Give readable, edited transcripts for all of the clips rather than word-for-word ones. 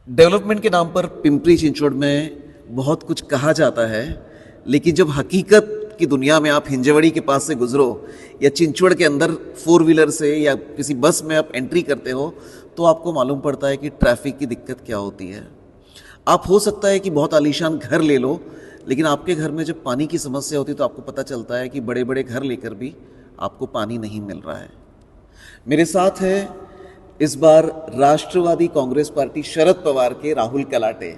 Development के नाम पर पिंपरी चिंचवड़ में बहुत कुछ कहा जाता है, लेकिन जब हकीकत की दुनिया में आप हिंजवड़ी के पास से गुजरो या चिंचवड़ के अंदर फोर व्हीलर से या किसी बस में आप एंट्री करते हो तो आपको मालूम पड़ता है कि ट्रैफिक की दिक्कत क्या होती है। आप हो सकता है कि बहुत आलीशान घर ले लो, लेकिन आपके घर में जब पानी की समस्या होती है तो आपको पता चलता है कि बड़े बड़े घर लेकर भी आपको पानी नहीं मिल रहा है। मेरे साथ है इस बार राष्ट्रवादी कांग्रेस पार्टी शरद पवार के राहुल कलाटे।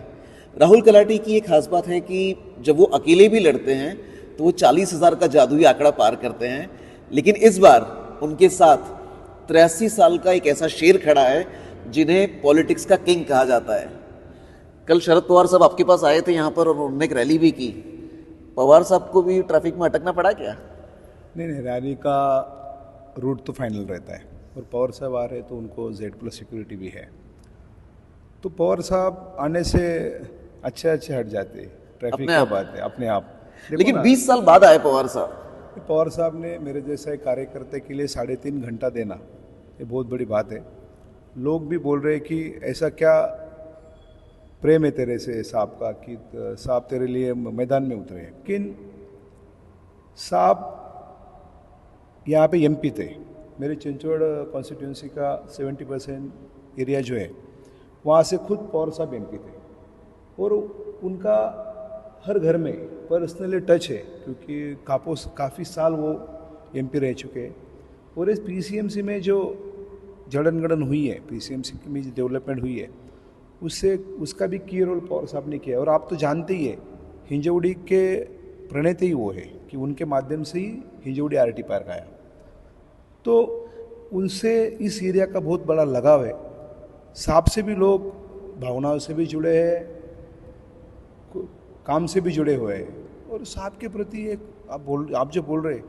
राहुल कलाटे की एक खास बात है कि जब वो अकेले भी लड़ते हैं तो वो 40,000 का जादुई आंकड़ा पार करते हैं, लेकिन इस बार उनके साथ 83 साल का एक ऐसा शेर खड़ा है जिन्हें पॉलिटिक्स का किंग कहा जाता है। कल शरद पवार साहब आपके पास आए थे यहाँ पर और उन्होंने एक रैली भी की। पवार साहब को भी ट्रैफिक में अटकना पड़ा क्या? नहीं, रैली का रूट तो फाइनल रहता है और पवार साहब आ रहे तो उनको Z+ सिक्योरिटी भी है, तो पवार साहब आने से अच्छे हट जाते। ट्रैफिक का बात है अपने आप। लेकिन 20 साल बाद आए पवार साहब। पवार साहब ने मेरे जैसा एक कार्यकर्ता के लिए 3.5 घंटा देना, ये बहुत बड़ी बात है। लोग भी बोल रहे हैं कि ऐसा क्या प्रेम है तेरे से साहब का कि साहब तेरे लिए मैदान में उतरे हैं। लेकिन साहब यहाँ पे MP थे। मेरे चिंचवड़ कॉन्स्टिट्यूंसी का 70% एरिया जो है वहाँ से खुद पवार साहब MP थे और उनका हर घर में पर्सनली टच है, क्योंकि काफ़ी साल वो MP रह चुके हैं। और इस PCMC में जो जड़न हुई है, PCMC में जो डेवलपमेंट हुई है, उसका भी की रोल पवार साहब ने किया। और आप तो जानते ही है, हिंजवड़ी के प्रणेता ही वो है कि उनके माध्यम से ही हिंजवड़ी RT पार्क आया, तो उनसे इस एरिया का बहुत बड़ा लगाव है। साहब से भी लोग भावनाओं से भी जुड़े हैं, काम से भी जुड़े हुए हैं। और साहब के प्रति एक आप जो बोल रहे,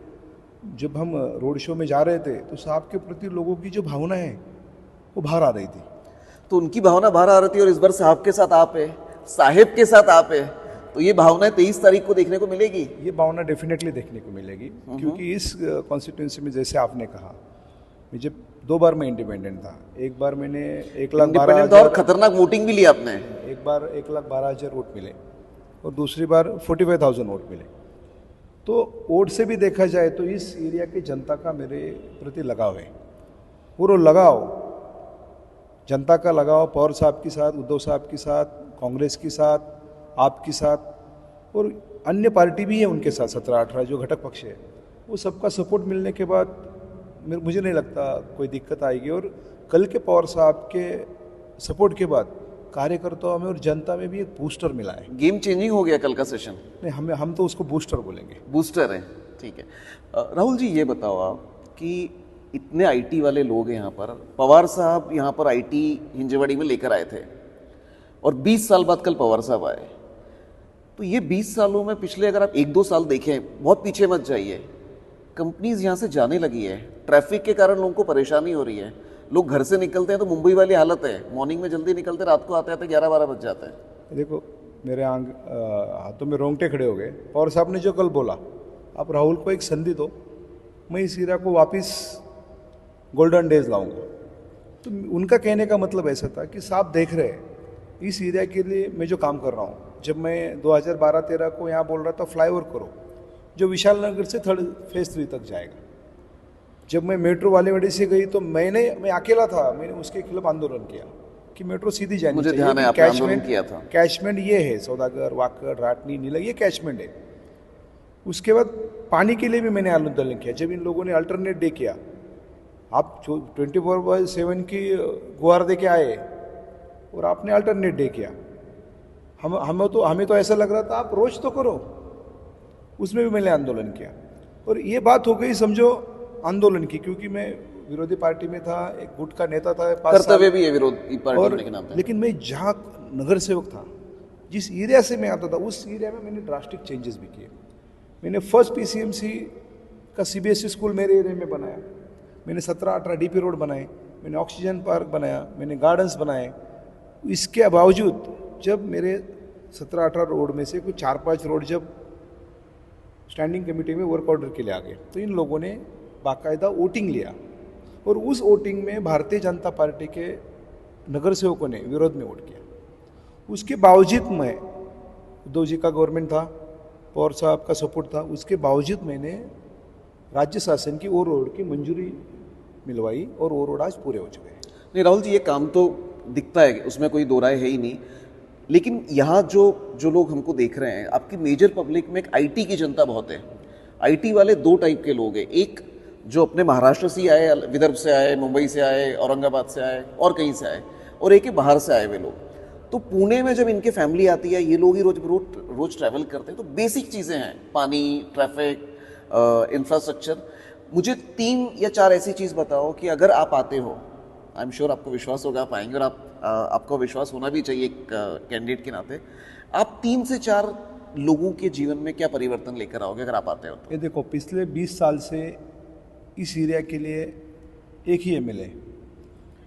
जब हम रोड शो में जा रहे थे तो साहब के प्रति लोगों की जो भावना है वो बाहर आ रही थी। तो उनकी भावना बाहर आ रही थी और इस बार साहब के साथ आप है, साहेब के साथ आप है, तो ये भावना 23 तारीख को देखने को मिलेगी। ये भावना डेफिनेटली देखने को मिलेगी, क्योंकि इस कॉन्स्टिट्यूंसी में जैसे आपने कहा, मुझे 2 बार मैं इंडिपेंडेंट था। एक बार मैंने 1,12,000 और खतरनाक वोटिंग भी ली आपने। एक बार 1,12,000 वोट मिले और दूसरी बार 45,000 वोट मिले। तो वोट से भी देखा जाए तो इस एरिया की जनता का मेरे प्रति लगाव है। और वो लगाव, जनता का लगाव पवार साहब के साथ, उद्धव साहब के साथ, कांग्रेस के साथ, आपके साथ और अन्य पार्टी भी है उनके साथ, 17-18 जो घटक पक्ष है, वो सबका सपोर्ट मिलने के बाद मुझे नहीं लगता कोई दिक्कत आएगी। और कल के पवार साहब के सपोर्ट के बाद कार्यकर्ताओं में और जनता में भी एक बूस्टर मिला है। गेम चेंजिंग हो गया कल का सेशन। नहीं, हम तो उसको बूस्टर बोलेंगे। बूस्टर है, ठीक है। राहुल जी, ये बताओ आप कि इतने IT वाले लोग हैं यहाँ पर, पवार साहब यहाँ पर IT हिंजवड़ी में लेकर आए थे और 20 साल बाद कल पवार साहब आए, तो ये 20 सालों में पिछले अगर आप 1-2 साल देखें, बहुत पीछे मत जाइए, कंपनीज यहाँ से जाने लगी है, ट्रैफिक के कारण लोगों को परेशानी हो रही है, लोग घर से निकलते हैं तो मुंबई वाली हालत है, मॉर्निंग में जल्दी निकलते, रात को आते आते 11-12 बज जाते हैं। देखो, मेरे हाथों में रोंगटे खड़े हो गए। पवार साहब ने जो कल बोला, आप राहुल को एक संधि दो, मैं इस एरिया को वापस गोल्डन डेज लाऊंगा। तो उनका कहने का मतलब ऐसा था कि साहब देख रहे हैं इस एरिया के लिए मैं जो काम कर रहा हूँ। जब मैं 2012-13 को यहाँ बोल रहा था फ्लाईओवर करो, जो विशाल नगर से फेज 3 तक जाएगा। जब मैं मेट्रो वालेवाड़ी से गई तो मैं अकेला था, मैंने उसके खिलाफ आंदोलन किया कि मेट्रो सीधी जानी मुझे चाहिए। ध्यान है, आपने आंदोलन किया था। कैचमेंट ये है, सौदागर, वाकड़, राटनी, नीला, ये कैचमेंट है। उसके बाद पानी के लिए भी मैंने आंदोलन किया। जब इन लोगों ने अल्टरनेट डे किया, आप 24/7 की गुहार दे के आए और आपने अल्टरनेट डे किया, हमें तो ऐसा लग रहा था आप रोज तो करो, उसमें भी मैंने आंदोलन किया। और ये बात हो गई समझो आंदोलन की, क्योंकि मैं विरोधी पार्टी में था, एक गुट का नेता था, कर्तव्य भी है विरोधी पार्टी के नाम पे। लेकिन मैं जहाँ नगर सेवक था, जिस एरिया से मैं आता था, उस एरिया में मैंने ड्रास्टिक चेंजेस भी किए। मैंने फर्स्ट PCMC का CBSE स्कूल मेरे एरिया में बनाया, मैंने 17-18 DP रोड बनाए, मैंने ऑक्सीजन पार्क बनाया, मैंने गार्डन्स बनाए। इसके बावजूद जब मेरे 17-18 रोड में से कुछ 4-5 रोड जब स्टैंडिंग कमेटी में वर्क ऑर्डर के लिए आ गए, तो इन लोगों ने बाकायदा वोटिंग लिया और उस वोटिंग में भारतीय जनता पार्टी के नगर सेवकों ने विरोध में वोट किया। उसके बावजूद मैं, उद्धव जी का गवर्नमेंट था, पवार साहब का सपोर्ट था, उसके बावजूद मैंने राज्य शासन की वो रोड की मंजूरी मिलवाई और वो रोड आज पूरे हो चुके हैं। नहीं राहुल जी, ये काम तो दिखता है, उसमें कोई दो राय है ही नहीं, लेकिन यहाँ जो जो लोग हमको देख रहे हैं, आपकी मेजर पब्लिक में एक आईटी की जनता बहुत है। आईटी वाले दो टाइप के लोग हैं, एक जो अपने महाराष्ट्र से ही आए, विदर्भ से आए, मुंबई से आए, औरंगाबाद से आए और कहीं से आए, और एक है बाहर से आए हुए लोग। तो पुणे में जब इनके फैमिली आती है, ये लोग ही रोज ट्रैवल करते हैं, तो बेसिक चीज़ें हैं, पानी, ट्रैफिक, इंफ्रास्ट्रक्चर। मुझे 3 या 4 ऐसी चीज़ बताओ कि अगर आप आते हो, आई एम श्योर आपको विश्वास होगा, आप आएंगे, और आपको विश्वास होना भी चाहिए एक कैंडिडेट के नाते, आप 3 से 4 लोगों के जीवन में क्या परिवर्तन लेकर आओगे अगर आप आते हो तो? ये देखो, पिछले 20 साल से इस एरिया के लिए एक ही एमएलए,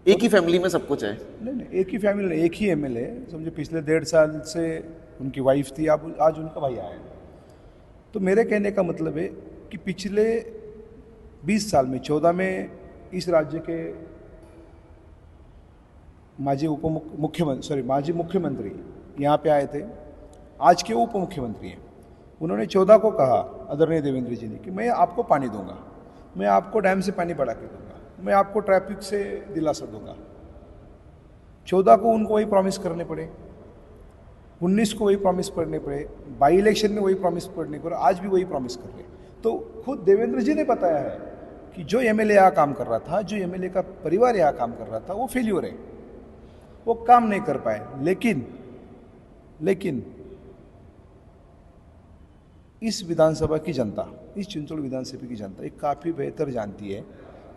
एक ही फैमिली में सब कुछ है। नहीं, एक ही फैमिली नहीं, एक ही एमएलए। समझे पिछले 1.5 साल से उनकी वाइफ थी, अब आज उनका भाई आया। तो मेरे कहने का मतलब है कि पिछले 20 साल में, 14 में इस राज्य के माजी मुख्यमंत्री यहाँ पे आए थे, आज के उप मुख्यमंत्री हैं। उन्होंने 14 को कहा, आदरणीय देवेंद्र जी ने, कि मैं आपको पानी दूंगा, मैं आपको डैम से पानी बढ़ा के दूंगा, मैं आपको ट्रैफिक से दिलासा दूंगा। 14 को उनको वही प्रॉमिस करने पड़े, 19 को वही प्रॉमिस करने पड़े, बाई इलेक्शन में वही प्रॉमिस करने पड़े, आज भी वही प्रॉमिस कर रहे। तो खुद देवेंद्र जी ने बताया है कि जो एमएलए यहाँ काम कर रहा था, जो एमएलए का परिवार यहाँ काम कर रहा था, वो फेल्यूर है, वो काम नहीं कर पाए। लेकिन इस विधानसभा की जनता, इस चिंचोड़ विधानसभा की जनता ये काफ़ी बेहतर जानती है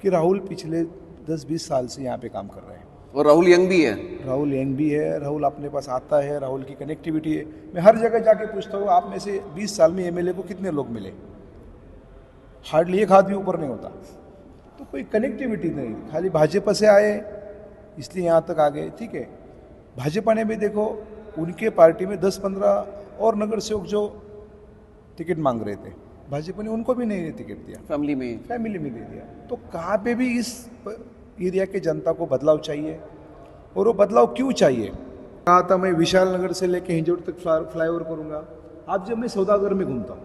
कि राहुल पिछले 10-20 साल से यहाँ पे काम कर रहे हैं। और राहुल यंग भी है। राहुल यंग भी है, राहुल अपने पास आता है, राहुल की कनेक्टिविटी है। मैं हर जगह जाके पूछता हूँ, आप में से 20 साल में एमएलए को कितने लोग मिले? हार्डली एक हाथ भी ऊपर नहीं होता। तो कोई कनेक्टिविटी नहीं, खाली भाजपा से आए इसलिए यहाँ तक आ गए, ठीक है। भाजपा ने भी देखो, उनके पार्टी में 10-15 और नगर सेवक जो टिकट मांग रहे थे, भाजपा ने उनको भी नहीं टिकट दिया, फैमिली में दे दिया। तो कहाँ पे भी इस एरिया के जनता को बदलाव चाहिए, और वो बदलाव क्यों चाहिए? कहा था मैं विशाल नगर से लेके हिंजौड़ तक फ्लाईओवर करूँगा। आज जब मैं सौदागर में घूमता हूँ,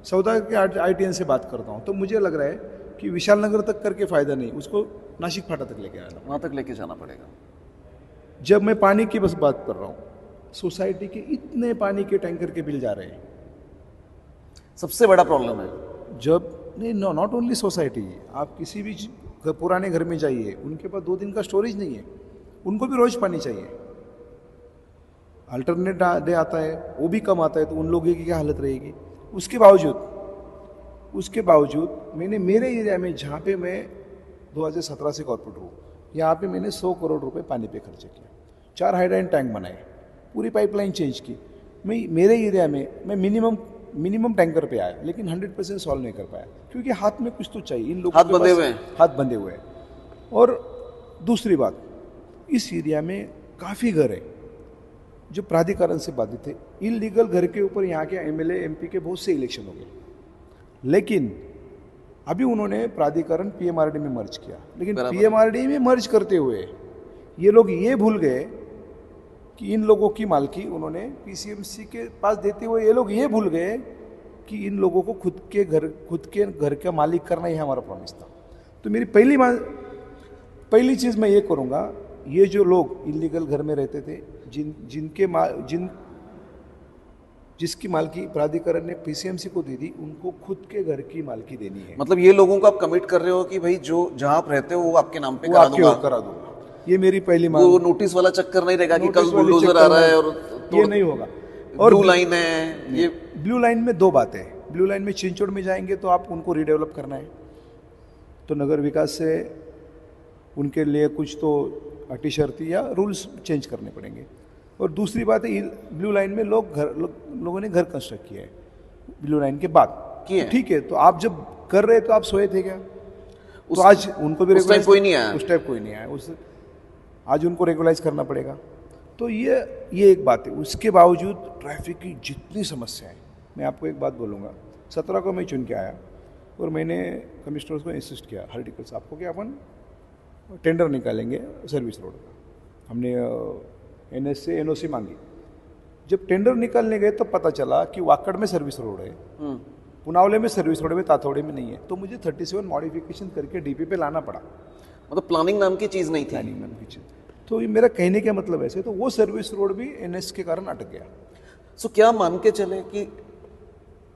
सौदागर के आईटीएन से बात करता हूँ, तो मुझे लग रहा है कि विशाल नगर तक करके फ़ायदा नहीं, उसको नासिक फाटा तक लेके आना, वहाँ तक लेके जाना पड़ेगा। जब मैं पानी की बस बात कर रहा हूँ, सोसाइटी के इतने पानी के टैंकर के बिल जा रहे हैं। सबसे बड़ा प्रॉब्लम है जब नहीं, नॉट ओनली सोसाइटी, आप किसी भी पुराने घर में जाइए, उनके पास 2 दिन का स्टोरेज नहीं है, उनको भी रोज पानी चाहिए। अल्टरनेट डे आता है, वो भी कम आता है, तो उन लोगों की क्या हालत रहेगी? उसके बावजूद मैंने मेरे एरिया में, जहाँ पे मैं 2017 से कॉर्पोरेटर हूँ, यहाँ पे मैंने 100 करोड़ रुपए पानी पे खर्च किया, 4 हाइड्रेंट टैंक बनाए, पूरी पाइपलाइन चेंज की। मैं मेरे एरिया में मैं मिनिमम टैंकर पे आया, लेकिन 100% सॉल्व नहीं कर पाया, क्योंकि हाथ में कुछ तो चाहिए। इन लोगों हाथ बंधे हुए हैं। और दूसरी बात, इस एरिया में काफ़ी घर है जो प्राधिकरण से बाधित है। इलीगल घर के ऊपर यहाँ के एमएलए एमपी के बहुत से इलेक्शन हो गए, लेकिन अभी उन्होंने प्राधिकरण पीएमआरडी में मर्ज किया, लेकिन पीएमआरडी में मर्ज करते हुए ये लोग ये भूल गए कि इन लोगों की मालकी उन्होंने पीसीएमसी के पास देते हुए ये लोग ये भूल गए कि इन लोगों को खुद के घर का मालिक करना ही हमारा प्रॉमिस था। तो मेरी पहली चीज़ मैं ये करूँगा, ये जो लोग इलीगल घर में रहते थे, जिसकी मालकी प्राधिकरण ने पीसीएमसी को दी थी, उनको खुद के घर की मालकी देनी है। मतलब ये लोगों को आप कमिट कर रहे हो कि भाई जो जहाँ आप रहते हो वो आपके नाम पे करा दूंगा। ये मेरी पहली मांग। वो नोटिस वाला चक्कर नहीं रहेगा कि कल बुलडोजर आ रहा है और ये नहीं होगा। और ब्लू लाइन है, ये ब्लू लाइन में 2 बातें। ब्लू लाइन में चिंचोड़ में जाएंगे तो आप उनको रिडेवलप करना है, तो नगर विकास से उनके लिए कुछ तो अटी शर्ती या रूल्स चेंज करने पड़ेंगे। और दूसरी बात है, ब्लू लाइन में लोगों ने घर कंस्ट्रक्ट किया है ब्लू लाइन के बाद, ठीक है। तो आप जब कर रहे तो आप सोए थे क्या? तो आज उनको भी उस टाइम कोई नहीं आया, आज उनको रेगुलाइज करना पड़ेगा। तो ये एक बात है। उसके बावजूद ट्रैफिक की जितनी समस्याएं, मैं आपको एक बात बोलूँगा, 17 को मैं चुन के आया और मैंने कमिश्नर्स को इंसिस्ट किया, हर्टिकल साहब को, कि अपन टेंडर निकालेंगे सर्विस रोड का। हमने एनएस से एनओसी मांगी। जब टेंडर निकालने गए तो पता चला कि वाकड़ में सर्विस रोड है, पुनावले में सर्विस रोड में, ताथौड़े में नहीं है। तो मुझे 37 मॉडिफिकेशन करके डीपी पे लाना पड़ा। मतलब प्लानिंग नाम की चीज़ नहीं थी। प्लानिंग नाम की चीज़। तो ये मेरा कहने का मतलब ऐसे, तो वो सर्विस रोड भी एनएस के कारण अटक गया। सो क्या मान के चले कि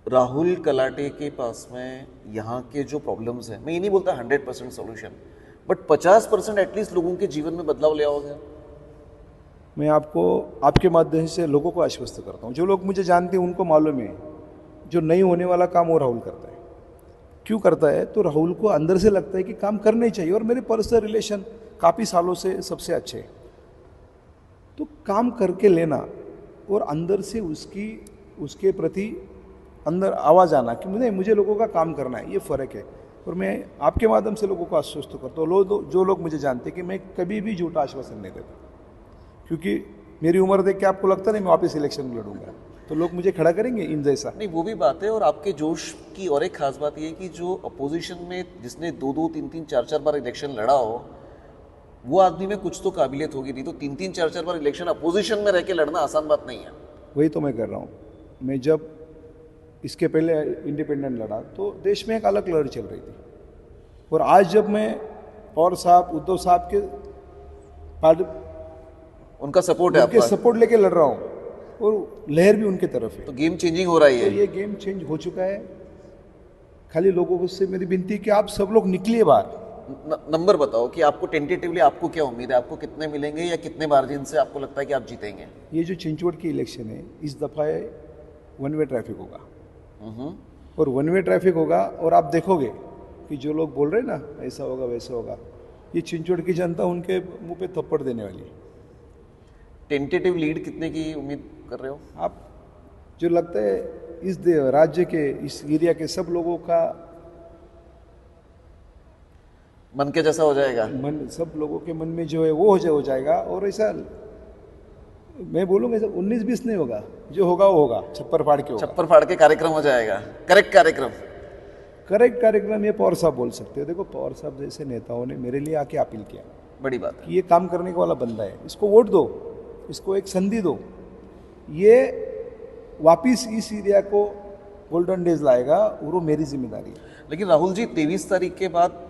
राहुल कलाटे के पास में यहाँ के जो प्रॉब्लम्स हैं, मैं ये नहीं बोलता 100% सॉल्यूशन, बट 50% एटलीस्ट लोगों के जीवन में बदलाव ले आओगे? मैं आपको आपके माध्यम से लोगों को आश्वस्त करता हूँ। जो लोग मुझे जानते हैं उनको मालूम है जो नहीं होने वाला काम वो राहुल करता है। क्यों करता है? तो राहुल को अंदर से लगता है कि काम करना ही चाहिए, और मेरे पर्सनल रिलेशन काफ़ी सालों से सबसे अच्छे हैं। तो काम करके लेना और अंदर से उसके प्रति अंदर आवाज़ आना कि मुझे लोगों का काम करना है, ये फ़र्क है। और मैं आपके माध्यम से लोगों को आश्वस्त करता हूँ। जो लोग मुझे जानते हैं कि मैं कभी भी झूठा आश्वासन नहीं देता, क्योंकि मेरी उम्र देख के आपको लगता नहीं मैं वापस इलेक्शन में लड़ूंगा, तो लोग मुझे खड़ा करेंगे इन जैसा। नहीं, वो भी बात है। और आपके जोश की और एक खास बात ये है कि जो अपोजिशन में जिसने 2-2, 3-3, 4-4 बार इलेक्शन लड़ा हो, वो आदमी में कुछ तो काबिलियत होगी, नहीं तो 3-3, 4-4 बार इलेक्शन अपोजिशन में रह के लड़ना आसान बात नहीं है। वही तो मैं कर रहा हूँ। मैं जब इसके पहले इंडिपेंडेंट लड़ा तो देश में एक अलग लहर चल रही थी, और आज जब मैं पवार साहब, उद्धव साहब के उनका सपोर्ट है, उनके सपोर्ट लेके लड़ रहा हूँ, और लहर भी उनके तरफ है, तो गेम चेंजिंग हो रही है। तो ये गेम चेंज हो चुका है। खाली लोगों से मेरी विनती कि आप सब लोग निकलिए बाहर। नंबर बताओ कि आपको टेंटेटिवली आपको क्या उम्मीद है, आपको कितने मिलेंगे या कितने मार्जिन से आपको लगता है कि आप जीतेंगे? ये जो चिंचवड़ की इलेक्शन है, इस दफ़ा वन वे ट्रैफिक होगा, और वन वे ट्रैफिक होगा, और आप देखोगे कि जो लोग बोल रहे हैं ना ऐसा होगा वैसा होगा, ये चिंचवड़ की जनता उनके मुंह पे थप्पड़ देने वाली है। टेंटेटिव लीड कितने की उम्मीद कर रहे हो आप? जो लगता है इस राज्य के, इस एरिया के सब लोगों का मन के जैसा हो जाएगा? मन, सब लोगों के मन में जो है वो हो जाएगा। और ऐसा मैं बोलूँगा, ऐसा 19-20 नहीं होगा, जो होगा वो होगा, छप्पर फाड़ के होगा। छप्पर फाड़ के कार्यक्रम हो जाएगा। करेक्ट कार्यक्रम ये पवार साहब बोल सकते हो। देखो, पवार साहब जैसे नेताओं ने मेरे लिए आके अपील किया, बड़ी बात है कि ये काम करने वाला बंदा है, इसको वोट दो, इसको एक संधि दो, ये वापिस इस एरिया को गोल्डन डेज लाएगा, और वो मेरी जिम्मेदारी है। लेकिन राहुल जी, 23 तारीख के बाद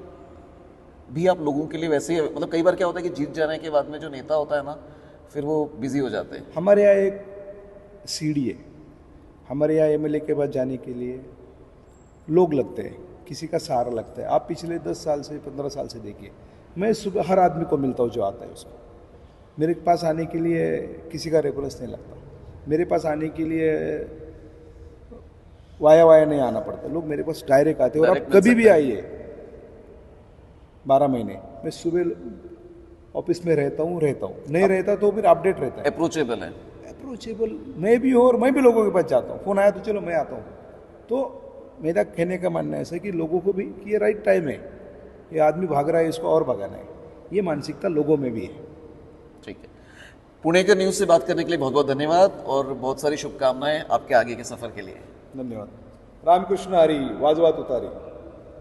भी आप लोगों के लिए वैसे ही, मतलब कई बार क्या होता है कि जीत जाने के बाद में जो नेता होता है ना, फिर वो बिजी हो जाते हैं। हमारे यहाँ एक सीढ़ी है, हमारे यहाँ एमएलए के पास जाने के लिए लोग लगते हैं, किसी का सहारा लगता है। आप पिछले 10 साल से 15 साल से देखिए, मैं सुबह हर आदमी को मिलता हूँ जो आता है उसको। मेरे पास आने के लिए किसी का रेफरेंस नहीं लगता, मेरे पास आने के लिए वाया नहीं आना पड़ता, लोग मेरे पास डायरेक्ट आते हैं। और आप कभी भी आइए, 12 महीने मैं सुबह ऑफिस में रहता हूँ, नहीं रहता तो फिर अपडेट रहता है। अप्रोचेबल मैं भी हूँ, और मैं भी लोगों के पास जाता हूँ। फ़ोन आया तो चलो मैं आता हूँ। तो मेरा कहने का मानना ऐसा है कि लोगों को भी कि ये राइट टाइम है, ये आदमी भाग रहा है, इसको और भगाना है, ये मानसिकता लोगों में भी है। ठीक है, पुणे के न्यूज़ से बात करने के लिए बहुत बहुत धन्यवाद, और बहुत सारी शुभकामनाएं आपके आगे के सफ़र के लिए। धन्यवाद। रामकृष्ण हरी, वाजवा तुतारी।